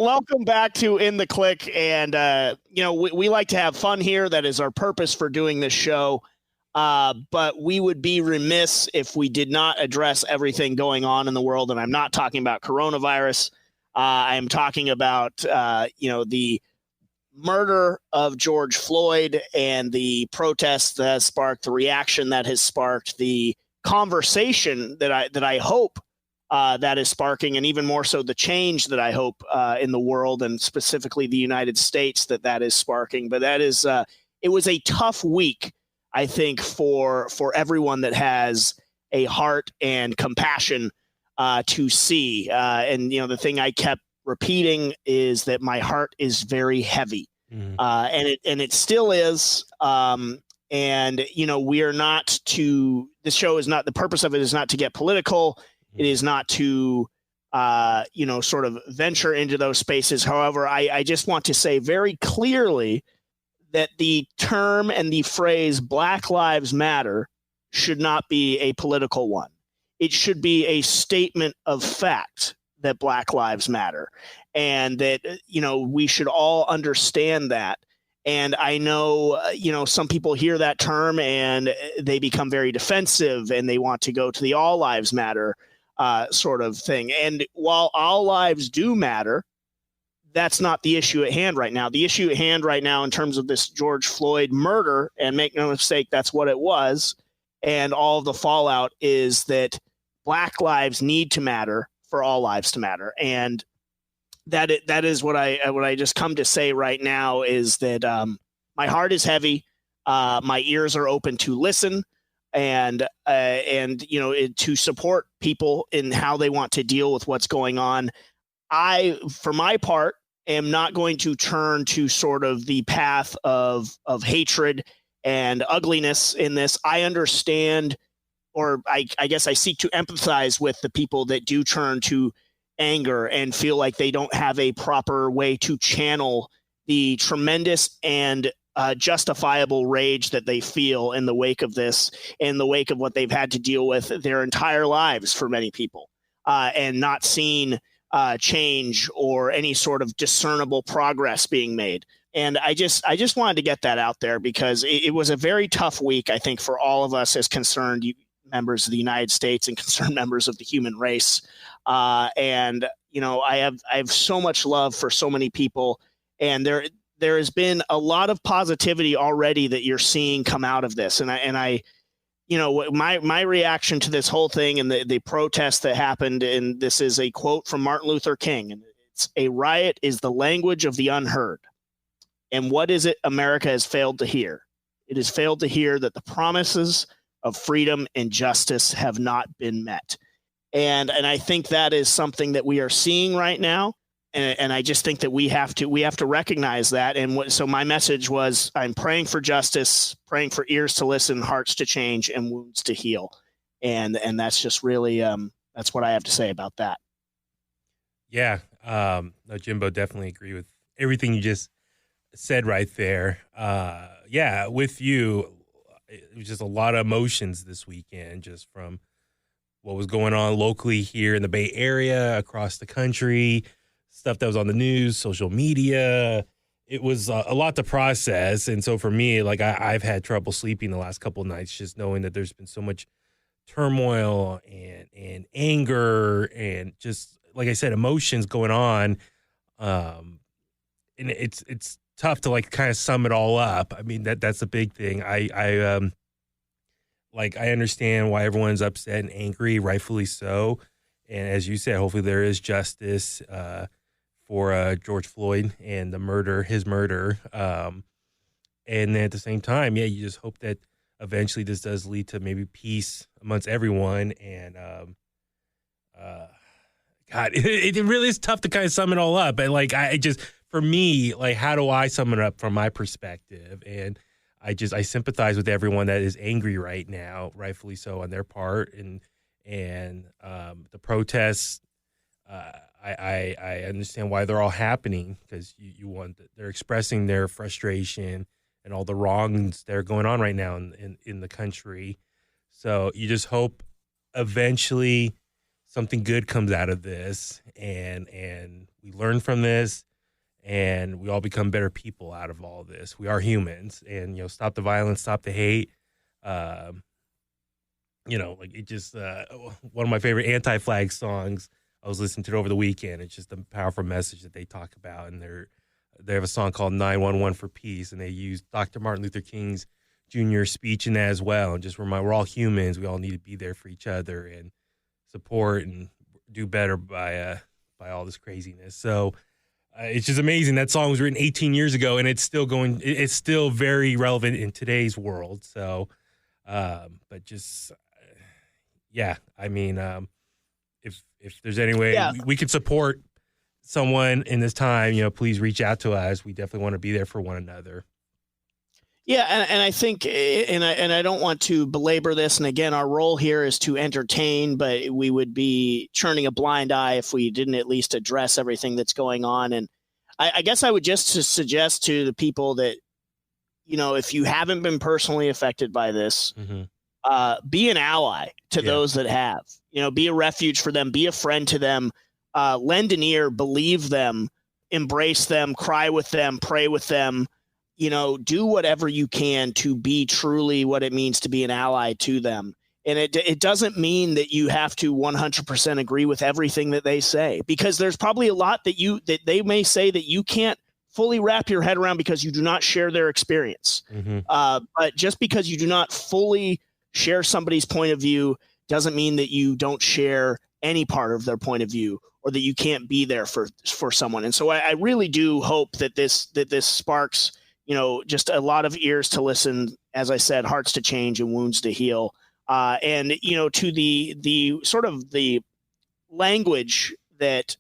Welcome back to In The Kliq. And, we like to have fun here. That is our purpose for doing this show. But we would be remiss if we did not address everything going on in the world. And I'm not talking about coronavirus. I am talking about, the murder of George Floyd and the protests that has sparked, the reaction that has sparked, the conversation that I hope that is sparking, and even more so the change that I hope in the world, and specifically the United States, that is sparking. But that is it was a tough week, I think, for everyone that has a heart and compassion to see. And the thing I kept repeating is that my heart is very heavy, and it still is. And we are not to. This show is not, the purpose of it is not to get political. It is not to, sort of venture into those spaces. However, I just want to say very clearly that the term and the phrase Black Lives Matter should not be a political one. It should be a statement of fact that Black Lives Matter, and that, we should all understand that. And I know, some people hear that term and they become very defensive and they want to go to the all lives matter sort of thing. And while all lives do matter, that's not the issue at hand right now. The issue at hand right now in terms of this George Floyd murder, and make no mistake, that's what it was, and all of the fallout, is that Black lives need to matter for all lives to matter. And that is what I just come to say right now, is that my heart is heavy. My ears are open to listen, and to support people in how they want to deal with what's going on. I, for my part, am not going to turn to sort of the path of hatred and ugliness in this. I understand, or I guess I seek to empathize with the people that do turn to anger and feel like they don't have a proper way to channel the tremendous and justifiable rage that they feel in the wake of this, in the wake of what they've had to deal with their entire lives for many people, and not seeing change or any sort of discernible progress being made. And I just wanted to get that out there, because it was a very tough week, I think, for all of us as concerned members of the United States and concerned members of the human race. And I have so much love for so many people, and there has been a lot of positivity already that you're seeing come out of this. And I my reaction to this whole thing and the protest that happened, and this is a quote from Martin Luther King, and it's, "A riot is the language of the unheard. And what is it America has failed to hear? It has failed to hear that the promises of freedom and justice have not been met." And I think that is something that we are seeing right now. And I just think that we have to recognize that. And so my message was, I'm praying for justice, praying for ears to listen, hearts to change, and wounds to heal. And that's just really, that's what I have to say about that. Yeah. No, Jimbo, definitely agree with everything you just said right there. Yeah, with you, it was just a lot of emotions this weekend, just from what was going on locally here in the Bay Area, across the country, stuff that was on the news, social media. It was a lot to process. And so for me, like I've had trouble sleeping the last couple of nights, just knowing that there's been so much turmoil and anger and just, like I said, emotions going on. And it's tough to like kind of sum it all up. I mean, that's the big thing. I understand why everyone's upset and angry, rightfully so. And as you said, hopefully there is justice for George Floyd and his murder. And then at the same time, yeah, you just hope that eventually this does lead to maybe peace amongst everyone. And God, it really is tough to kind of sum it all up. And like, for me, like, how do I sum it up from my perspective? And I sympathize with everyone that is angry right now, rightfully so, on their part. And the protests, I understand why they're all happening, because they're expressing their frustration and all the wrongs that are going on right now in the country. So you just hope eventually something good comes out of this, and we learn from this, and we all become better people out of all this. We are humans, and stop the violence, stop the hate. Like it just one of my favorite anti-flag songs. I was listening to it over the weekend. It's just a powerful message that they talk about, and they have a song called 911 for Peace, and they use Dr. Martin Luther King's Jr. speech in that as well, and just remind we're all humans. We all need to be there for each other and support and do better by all this craziness. So it's just amazing. That song was written 18 years ago, and it's still going. It's still very relevant in today's world. So, but just yeah, I mean, if there's any way we can support someone in this time, please reach out to us. We definitely want to be there for one another. Yeah, and I think, and I don't want to belabor this. And again, our role here is to entertain, but we would be turning a blind eye if we didn't at least address everything that's going on. And I guess I would just suggest to the people that, if you haven't been personally affected by this, be an ally to those that have. Be a refuge for them, be a friend to them, lend an ear, believe them, embrace them, cry with them, pray with them. Do whatever you can to be truly what it means to be an ally to them. And it doesn't mean that you have to 100% agree with everything that they say, because there's probably a lot that they may say that you can't fully wrap your head around because you do not share their experience. But just because you do not fully share somebody's point of view doesn't mean that you don't share any part of their point of view, or that you can't be there for someone. And so I really do hope that this sparks, just a lot of ears to listen, as I said, hearts to change and wounds to heal. And, to the sort of the language that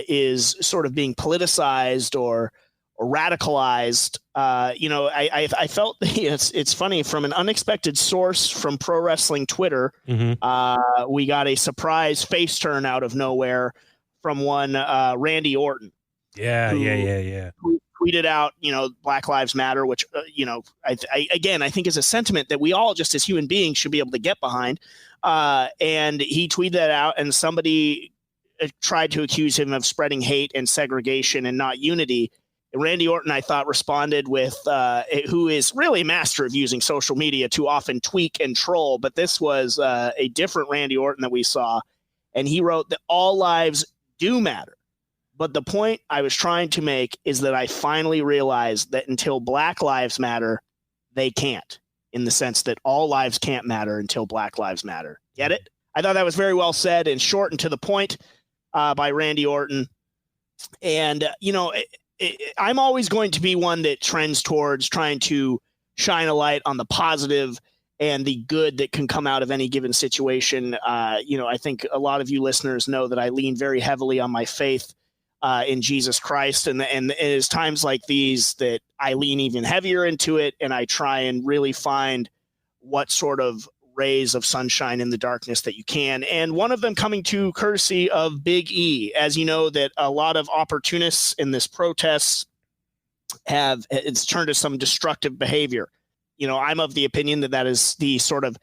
is sort of being politicized or radicalized. I felt it's funny, from an unexpected source from pro wrestling Twitter. We got a surprise face turn out of nowhere from one Randy Orton. Yeah. Who tweeted out, Black Lives Matter, which, I think is a sentiment that we all, just as human beings, should be able to get behind. And he tweeted that out, and somebody tried to accuse him of spreading hate and segregation and not unity. Randy Orton, I thought, responded with, who is really a master of using social media to often tweak and troll, but this was a different Randy Orton that we saw. And he wrote that all lives do matter. But the point I was trying to make is that I finally realized that until Black lives matter, they can't, in the sense that all lives can't matter until Black lives matter. Get it? I thought that was very well said and short and to the point by Randy Orton. And, I'm always going to be one that trends towards trying to shine a light on the positive and the good that can come out of any given situation. I think a lot of you listeners know that I lean very heavily on my faith in Jesus Christ. And it is times like these that I lean even heavier into it. And I try and really find what sort of rays of sunshine in the darkness that you can. And one of them coming to courtesy of Big E. As you know, that a lot of opportunists in this protest it's turned to some destructive behavior. I'm of the opinion that is the sort of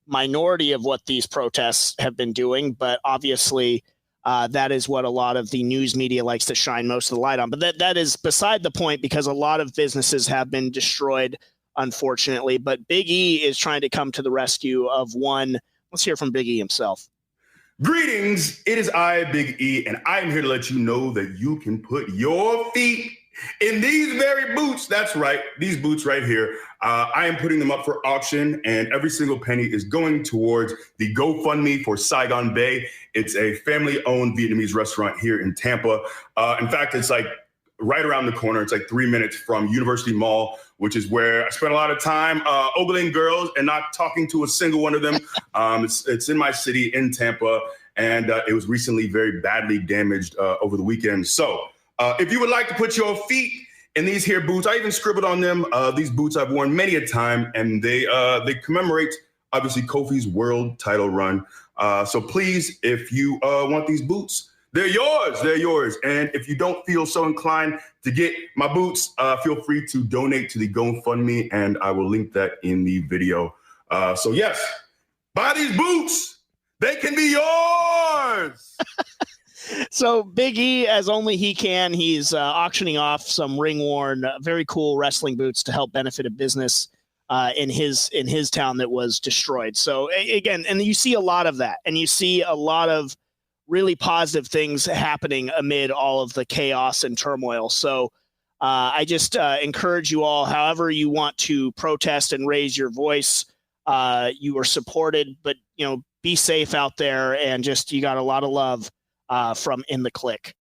minority of what these protests have been doing. But obviously, that is what a lot of the news media likes to shine most of the light on. But that is beside the point, because a lot of businesses have been destroyed, unfortunately. But Big E is trying to come to the rescue of one. Let's hear from Big E himself. Greetings, it is I, Big E, and I'm here to let you know that you can put your feet in these very boots. That's right, these boots right here. I am putting them up for auction, and every single penny is going towards the GoFundMe for Saigon Bay. It's a family-owned Vietnamese restaurant here in Tampa. In fact, it's like right around the corner. It's like 3 minutes from University Mall, which is where I spent a lot of time ogling girls and not talking to a single one of them. It's in my city in Tampa, and it was recently very badly damaged over the weekend. So if you would like to put your feet in these here boots, I even scribbled on them. These boots I've worn many a time, and they commemorate, obviously, Kofi's world title run. So please, if you want these boots, they're yours. They're yours. And if you don't feel so inclined to get my boots, feel free to donate to the GoFundMe, and I will link that in the video. So yes, buy these boots. They can be yours. So Big E, as only he can, he's auctioning off some ring-worn, very cool wrestling boots to help benefit a business in his town that was destroyed. So again, and you see a lot of that, and you see a lot of really positive things happening amid all of the chaos and turmoil. So I just encourage you all, however you want to protest and raise your voice, you are supported, but be safe out there, and just, you got a lot of love from In The Kliq.